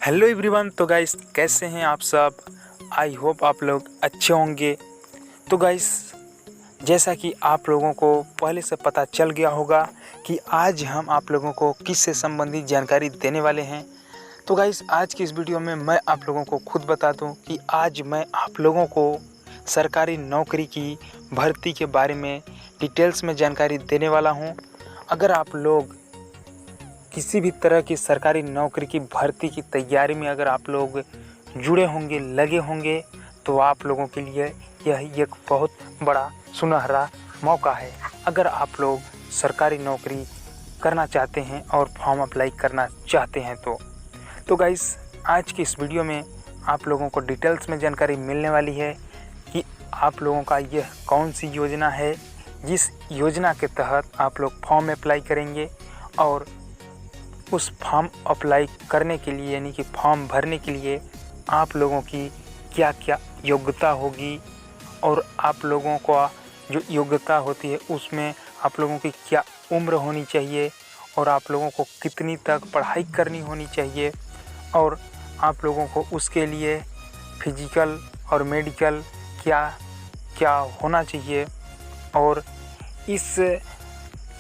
Hello everyone. तो guys कैसे हैं आप सब। आई होप आप लोग अच्छे होंगे। तो गाइस जैसा कि आप लोगों को पहले से पता चल गया होगा कि आज हम आप लोगों को किससे संबंधित जानकारी देने वाले हैं। तो गाइस आज की इस वीडियो में मैं आप लोगों को खुद बता दूं कि आज मैं आप लोगों को सरकारी नौकरी की भर्ती के बारे में डिटेल्स में जानकारी देने वाला हूं। अगर आप लोग किसी भी तरह की सरकारी नौकरी की भर्ती की तैयारी में अगर आप लोग जुड़े होंगे, लगे होंगे, तो आप लोगों के लिए यह एक बहुत बड़ा सुनहरा मौका है। अगर आप लोग सरकारी नौकरी करना चाहते हैं और फॉर्म अप्लाई करना चाहते हैं तो गाइस आज की इस वीडियो में आप लोगों को डिटेल्स में जानकारी मिलने वाली है कि आप लोगों का यह कौन सी योजना है जिस योजना के तहत आप लोग फॉर्म अप्लाई करेंगे और उस फॉर्म अप्लाई करने के लिए यानी कि फॉर्म भरने के लिए आप लोगों की क्या क्या योग्यता होगी और आप लोगों का जो योग्यता होती है उसमें आप लोगों की क्या उम्र होनी चाहिए और आप लोगों को कितनी तक पढ़ाई करनी होनी चाहिए और आप लोगों को उसके लिए फिजिकल और मेडिकल क्या क्या होना चाहिए और इस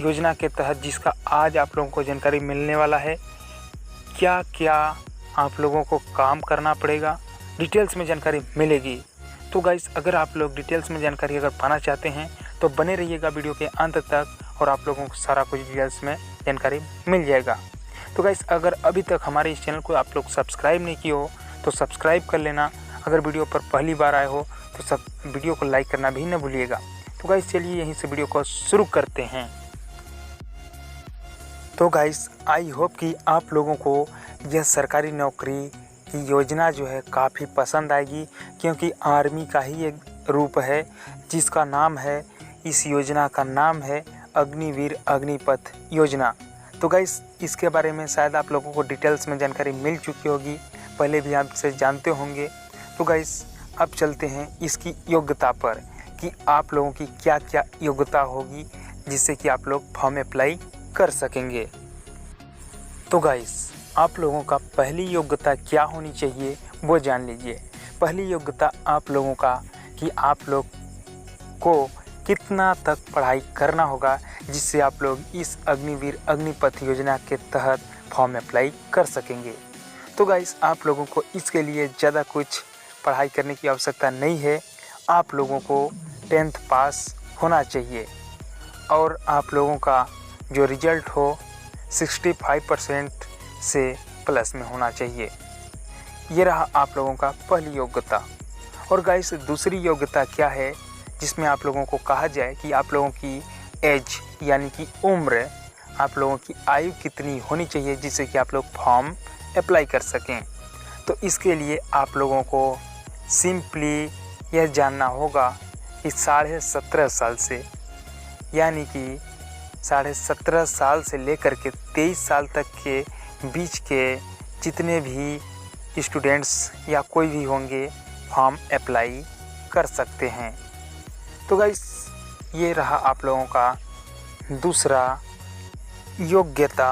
योजना के तहत जिसका आज आप लोगों को जानकारी मिलने वाला है क्या क्या आप लोगों को काम करना पड़ेगा, डिटेल्स में जानकारी मिलेगी। तो गाइस अगर आप लोग डिटेल्स में जानकारी अगर पाना चाहते हैं तो बने रहिएगा वीडियो के अंत तक और आप लोगों को सारा कुछ डिटेल्स में जानकारी मिल जाएगा। तो गाइस अगर अभी तक हमारे इस चैनल को आप लोग सब्सक्राइब नहीं किए हो तो सब्सक्राइब कर लेना। अगर वीडियो पर पहली बार आए हो तो सब वीडियो को लाइक करना भी न भूलिएगा। तो गाइस चलिए यहीं से वीडियो को शुरू करते हैं। तो गाइस आई होप कि आप लोगों को यह सरकारी नौकरी की योजना जो है काफ़ी पसंद आएगी, क्योंकि आर्मी का ही एक रूप है जिसका नाम है, इस योजना का नाम है अग्निवीर अग्निपथ योजना। तो गाइस इसके बारे में शायद आप लोगों को डिटेल्स में जानकारी मिल चुकी होगी, पहले भी आपसे जानते होंगे। तो गाइस अब चलते हैं इसकी योग्यता पर कि आप लोगों की क्या क्या योग्यता होगी जिससे कि आप लोग फॉर्म अप्लाई कर सकेंगे। तो गाइस आप लोगों का पहली योग्यता क्या होनी चाहिए वो जान लीजिए। पहली योग्यता आप लोगों का कि आप लोग को कितना तक पढ़ाई करना होगा जिससे आप लोग इस अग्निवीर अग्निपथ योजना के तहत फॉर्म अप्लाई कर सकेंगे। तो गाइस आप लोगों को इसके लिए ज़्यादा कुछ पढ़ाई करने की आवश्यकता नहीं है। आप लोगों को 10th पास होना चाहिए और आप लोगों का जो रिजल्ट हो 65% से प्लस में होना चाहिए। ये रहा आप लोगों का पहली योग्यता। और गाइस दूसरी योग्यता क्या है जिसमें आप लोगों को कहा जाए कि आप लोगों की एज यानी कि उम्र, आप लोगों की आयु कितनी होनी चाहिए जिससे कि आप लोग फॉर्म अप्लाई कर सकें। तो इसके लिए आप लोगों को सिंपली यह जानना होगा कि 17.5 साल से यानी कि 17.5 साल से लेकर के 23 साल तक के बीच के जितने भी स्टूडेंट्स या कोई भी होंगे फॉर्म अप्लाई कर सकते हैं। तो गाइस ये रहा आप लोगों का दूसरा योग्यता।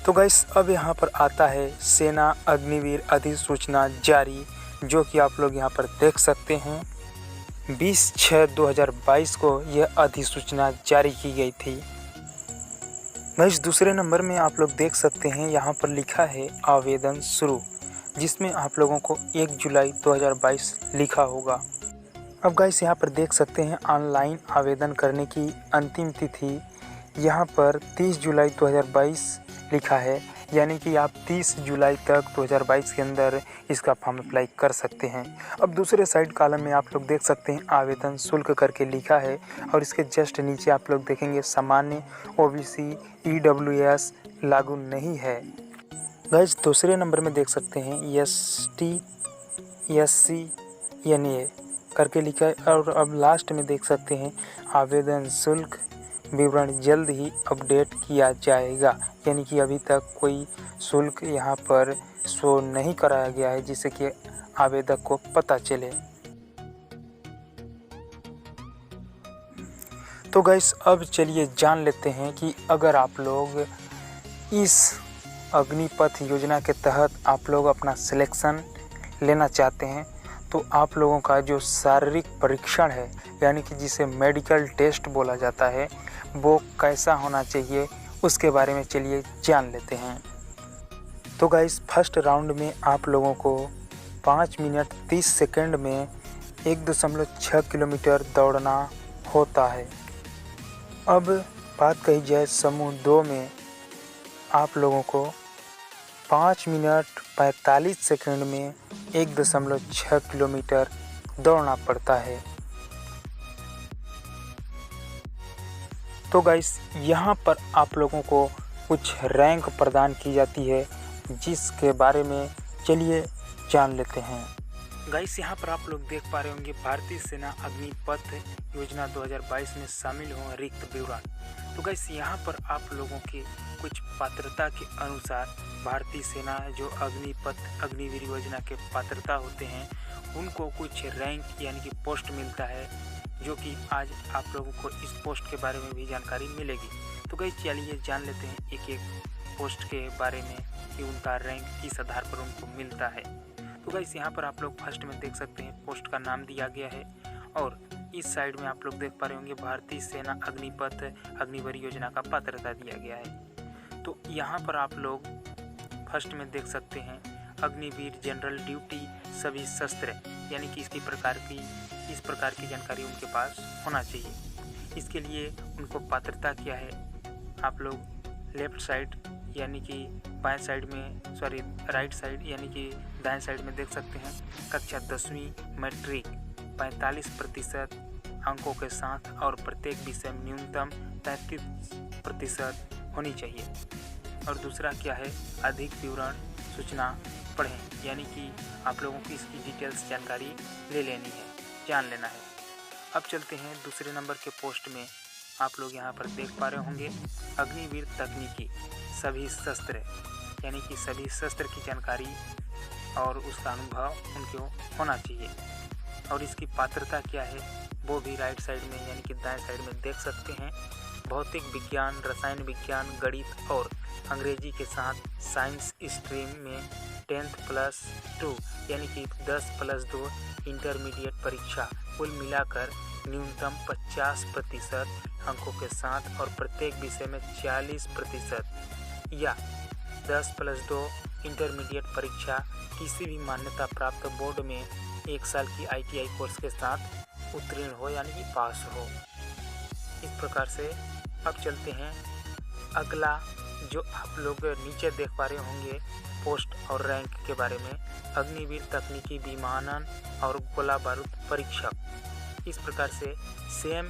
तो गाइस अब यहाँ पर आता है सेना अग्निवीर अधिसूचना जारी, जो कि आप लोग यहाँ पर देख सकते हैं 20/6/2022 को यह अधिसूचना जारी की गई थी। गाइस दूसरे नंबर में आप लोग देख सकते हैं यहाँ पर लिखा है आवेदन शुरू, जिसमें आप लोगों को 1 जुलाई 2022 लिखा होगा। अब गाइस यहाँ पर देख सकते हैं ऑनलाइन आवेदन करने की अंतिम तिथि यहाँ पर 30 जुलाई 2022 लिखा है, यानी कि आप 30 जुलाई तक 2022 के अंदर इसका फॉर्म अप्लाई कर सकते हैं। अब दूसरे साइड कॉलम में आप लोग देख सकते हैं आवेदन शुल्क करके लिखा है और इसके जस्ट नीचे आप लोग देखेंगे सामान्य OBC EWS लागू नहीं है। गाइस दूसरे नंबर में देख सकते हैं ST SC NA करके लिखा है और अब लास्ट में देख सकते हैं आवेदन शुल्क विवरण जल्द ही अपडेट किया जाएगा, यानी कि अभी तक कोई शुल्क यहाँ पर शो नहीं कराया गया है जिससे कि आवेदक को पता चले। तो गाइस अब चलिए जान लेते हैं कि अगर आप लोग इस अग्निपथ योजना के तहत आप लोग अपना सिलेक्शन लेना चाहते हैं तो आप लोगों का जो शारीरिक परीक्षण है, यानी कि जिसे मेडिकल टेस्ट बोला जाता है, वो कैसा होना चाहिए उसके बारे में चलिए जान लेते हैं। तो गाइस, फर्स्ट राउंड में आप लोगों को 5 मिनट 30 सेकंड में 1.6 किलोमीटर दौड़ना होता है। अब बात कही जाए समूह 2 में, आप लोगों को 5 मिनट 45 सेकंड में 1.6 किलोमीटर दौड़ना पड़ता है। तो गाइस, यहाँ पर आप लोगों को कुछ रैंक प्रदान की जाती है, जिसके बारे में चलिए जान लेते हैं। गाइस, यहाँ पर आप लोग देख पा रहे होंगे भारतीय सेना अग्निपथ योजना 2022 में शामिल हो रिक्त विवरण। तो गाइस, यहाँ पर आप लोगों के कुछ पात्रता के अनुसार भारतीय सेना जो अग्निपथ अग्निवीर योजना के पात्रता होते हैं, उनको कुछ रैंक यानी कि पोस्ट मिलता है, जो कि आज आप लोगों को इस पोस्ट के बारे में भी जानकारी मिलेगी। तो गाइस, चलिए जान लेते हैं एक एक पोस्ट के बारे में कि उनका रैंक किस आधार पर उनको मिलता है। तो गाइस, यहाँ पर आप लोग फर्स्ट में देख सकते हैं पोस्ट का नाम दिया गया है, और इस साइड में आप लोग देख पा रहे होंगे भारतीय सेना अग्निपथ अग्निवीर योजना का पात्रता दिया गया है। तो यहाँ पर आप लोग फर्स्ट में देख सकते हैं अग्निवीर जनरल ड्यूटी सभी शस्त्र, यानी कि इस प्रकार की जानकारी उनके पास होना चाहिए। इसके लिए उनको पात्रता क्या है, आप लोग लेफ्ट साइड यानी कि बाएं साइड में राइट साइड यानी कि दाएं साइड में देख सकते हैं कक्षा 10वीं मैट्रिक 45% अंकों के साथ और प्रत्येक विषय में न्यूनतम 33% होनी चाहिए। और दूसरा क्या है, अधिक विवरण सूचना पढ़ें, यानी कि आप लोगों की इसकी डिटेल्स जानकारी ले लेनी है, जान लेना है। अब चलते हैं दूसरे नंबर के पोस्ट में। आप लोग यहाँ पर देख पा रहे होंगे अग्निवीर तकनीकी सभी शस्त्र, यानी कि सभी शस्त्र की जानकारी और उसका अनुभव उनको होना चाहिए। और इसकी पात्रता क्या है वो भी राइट साइड में यानी कि दाएं साइड में देख सकते हैं। भौतिक विज्ञान, रसायन विज्ञान, गणित और अंग्रेजी के साथ साइंस स्ट्रीम में 10+2 यानी कि 10+2 इंटरमीडिएट परीक्षा कुल मिलाकर न्यूनतम 50% अंकों के साथ और प्रत्येक विषय में 40% या 10+2 इंटरमीडिएट परीक्षा किसी भी मान्यता प्राप्त बोर्ड में 1 साल की ITI कोर्स के साथ उत्तीर्ण हो यानी कि पास हो। इस प्रकार से अब चलते हैं अगला, जो आप लोग नीचे देख पा रहे होंगे पोस्ट और रैंक के बारे में, अग्निवीर तकनीकी विमानन और गोला बारूद परीक्षक। इस प्रकार से सेम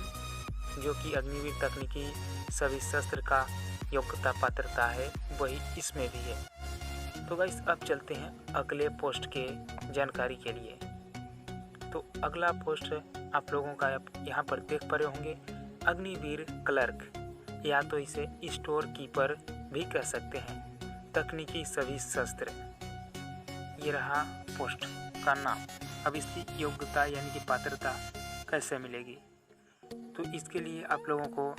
जो कि अग्निवीर तकनीकी सभी शस्त्र का योग्यता पात्रता है, वही इसमें भी है। तो गाइस, अब चलते हैं अगले पोस्ट के जानकारी के लिए। तो अगला पोस्ट आप लोगों का यहाँ पर देख पा रहे होंगे अग्निवीर क्लर्क, या तो इसे स्टोर कीपर भी कह सकते हैं, तकनीकी सभी शस्त्र। ये रहा पोस्ट का नाम। अब इसकी योग्यता यानी कि पात्रता कैसे मिलेगी, तो इसके लिए आप लोगों को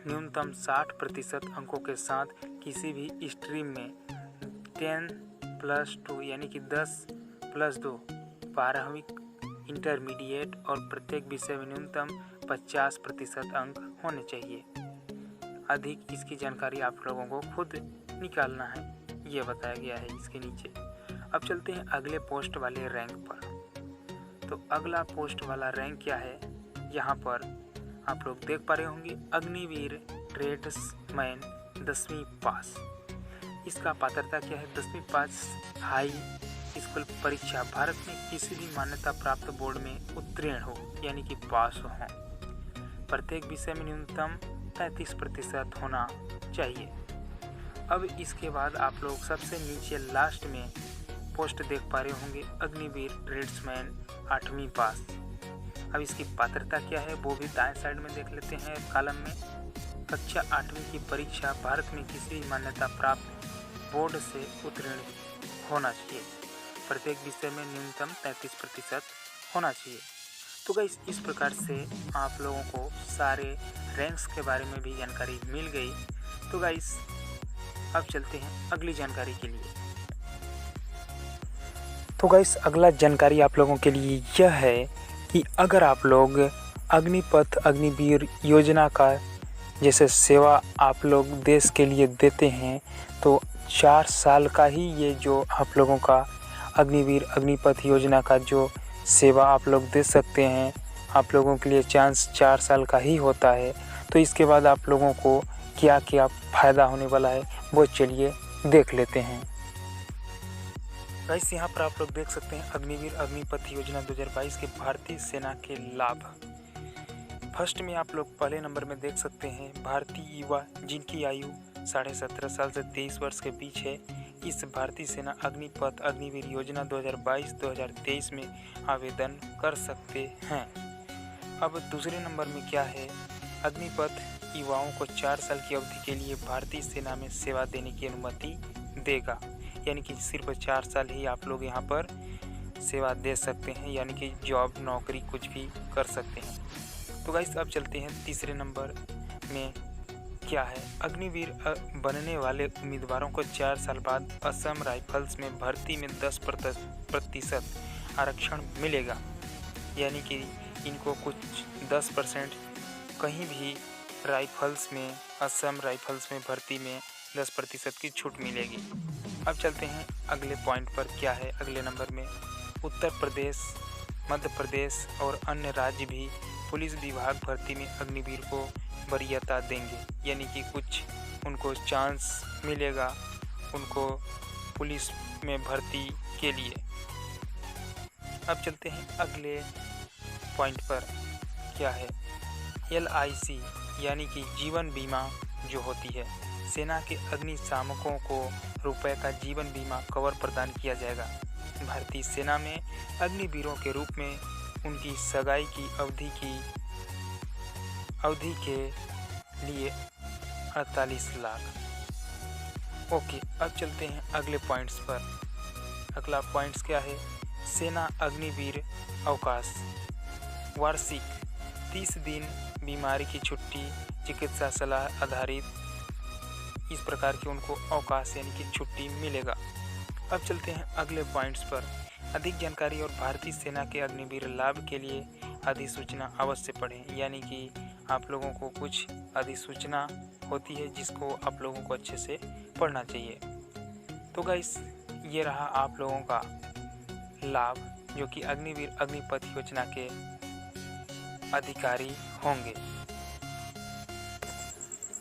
न्यूनतम 60% अंकों के साथ किसी भी स्ट्रीम में 10+2 यानी कि 10+2 12वीं इंटरमीडिएट और प्रत्येक विषय में न्यूनतम 50% अंक होने चाहिए। अधिक इसकी जानकारी आप लोगों को खुद निकालना है, ये बताया गया है इसके नीचे। अब चलते हैं अगले पोस्ट वाले रैंक पर। तो अगला पोस्ट वाला रैंक क्या है, यहाँ पर आप लोग देख पा रहे होंगे अग्निवीर ट्रेड्समैन 10वीं पास। इसका पात्रता क्या है, 10वीं पास हाई स्कूल परीक्षा भारत में किसी भी मान्यता प्राप्त बोर्ड में उत्तीर्ण हो यानी कि पास हो। प्रत्येक विषय में न्यूनतम 33% होना चाहिए। अब इसके बाद आप लोग सबसे नीचे लास्ट में पोस्ट देख पा रहे होंगे अग्निवीर ट्रेड्समैन 8वीं पास। अब इसकी पात्रता क्या है वो भी दाएं साइड में देख लेते हैं कॉलम में। कक्षा 8वीं की परीक्षा भारत में किसी भी मान्यता प्राप्त बोर्ड से उत्तीर्ण होना चाहिए। प्रत्येक विषय में न्यूनतम 33% होना चाहिए। तो गाइस, इस प्रकार से आप लोगों को सारे रैंक्स के बारे में भी जानकारी मिल गई। तो गाइस, अब चलते हैं अगली जानकारी के लिए। तो गाइस अगला जानकारी आप लोगों के लिए यह है कि अगर आप लोग अग्निपथ अग्निवीर योजना का जैसे सेवा आप लोग देश के लिए देते हैं तो 4 साल का ही ये जो आप लोगों का अग्निवीर अग्निपथ योजना का जो सेवा आप लोग दे सकते हैं, आप लोगों के लिए चांस 4 साल का ही होता है। तो इसके बाद आप लोगों को क्या क्या फ़ायदा होने वाला है वो चलिए देख लेते हैं। गाइस यहाँ पर आप लोग देख सकते हैं अग्निवीर अग्निपथ योजना 2022 के भारतीय सेना के लाभ। फर्स्ट में आप लोग पहले नंबर में देख सकते हैं भारतीय युवा जिनकी आयु 17.5 साल से 23 वर्ष के बीच है, इस भारतीय सेना अग्निपथ अग्निवीर योजना 2022-2023 में आवेदन कर सकते हैं। अब दूसरे नंबर में क्या है, अग्निपथ युवाओं को 4 साल की अवधि के लिए भारतीय सेना में सेवा देने की अनुमति देगा, यानी कि सिर्फ 4 साल ही आप लोग यहाँ पर सेवा दे सकते हैं, यानी कि जॉब नौकरी कुछ भी कर सकते हैं। तो गाइस अब चलते हैं तीसरे नंबर में क्या है, अग्निवीर बनने वाले उम्मीदवारों को 4 साल बाद असम राइफल्स में भर्ती में 10% आरक्षण मिलेगा, यानी कि इनको कुछ 10% कहीं भी राइफल्स में असम राइफल्स में भर्ती में 10% की छूट मिलेगी। अब चलते हैं अगले पॉइंट पर क्या है, अगले नंबर में उत्तर प्रदेश मध्य प्रदेश और अन्य राज्य भी पुलिस विभाग भर्ती में अग्निवीर को वरीयता देंगे, यानी कि कुछ उनको चांस मिलेगा उनको पुलिस में भर्ती के लिए। अब चलते हैं अगले पॉइंट पर क्या है, LIC यानी कि जीवन बीमा जो होती है, सेना के अग्निशामकों को रुपए का जीवन बीमा कवर प्रदान किया जाएगा। भारतीय सेना में अग्निवीरों के रूप में उनकी सगाई की अवधि के लिए 48 लाख। ओके, अब चलते हैं अगले पॉइंट्स पर। अगला पॉइंट्स क्या है, सेना अग्निवीर अवकाश वार्षिक 30 दिन बीमारी की छुट्टी चिकित्सा सलाह आधारित इस प्रकार के उनको अवकाश यानी कि छुट्टी मिलेगा। अब चलते हैं अगले पॉइंट्स पर। अधिक जानकारी और भारतीय सेना के अग्निवीर लाभ के लिए अधिसूचना अवश्य पढ़ें, यानी कि आप लोगों को कुछ अधिसूचना होती है जिसको आप लोगों को अच्छे से पढ़ना चाहिए। तो गाइस ये रहा आप लोगों का लाभ जो कि अग्निवीर अग्निपथ योजना के अधिकारी होंगे।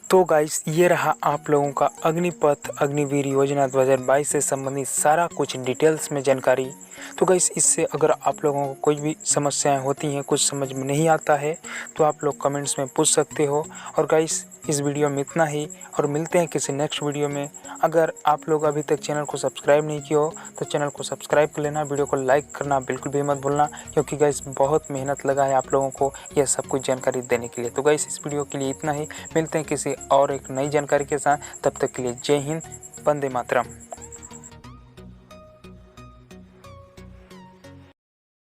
तो गाइस ये रहा आप लोगों का अग्निपथ अग्निवीर योजना 2022 से संबंधित सारा कुछ डिटेल्स में जानकारी। तो गाइस इससे अगर आप लोगों को कोई भी समस्याएं होती हैं, कुछ समझ में नहीं आता है तो आप लोग कमेंट्स में पूछ सकते हो। और गाइस इस वीडियो में इतना ही और मिलते हैं किसी नेक्स्ट वीडियो में। अगर आप लोग अभी तक चैनल को सब्सक्राइब नहीं किया हो तो चैनल को सब्सक्राइब कर लेना, वीडियो को लाइक करना बिल्कुल भी मत भूलना, क्योंकि गाइस बहुत मेहनत लगा है आप लोगों को यह सब कुछ जानकारी देने के लिए। तो गाइस इस वीडियो के लिए इतना ही, मिलते हैं किसी और एक नई जानकारी के साथ, तब तक के लिए जय हिंद, वंदे मातरम।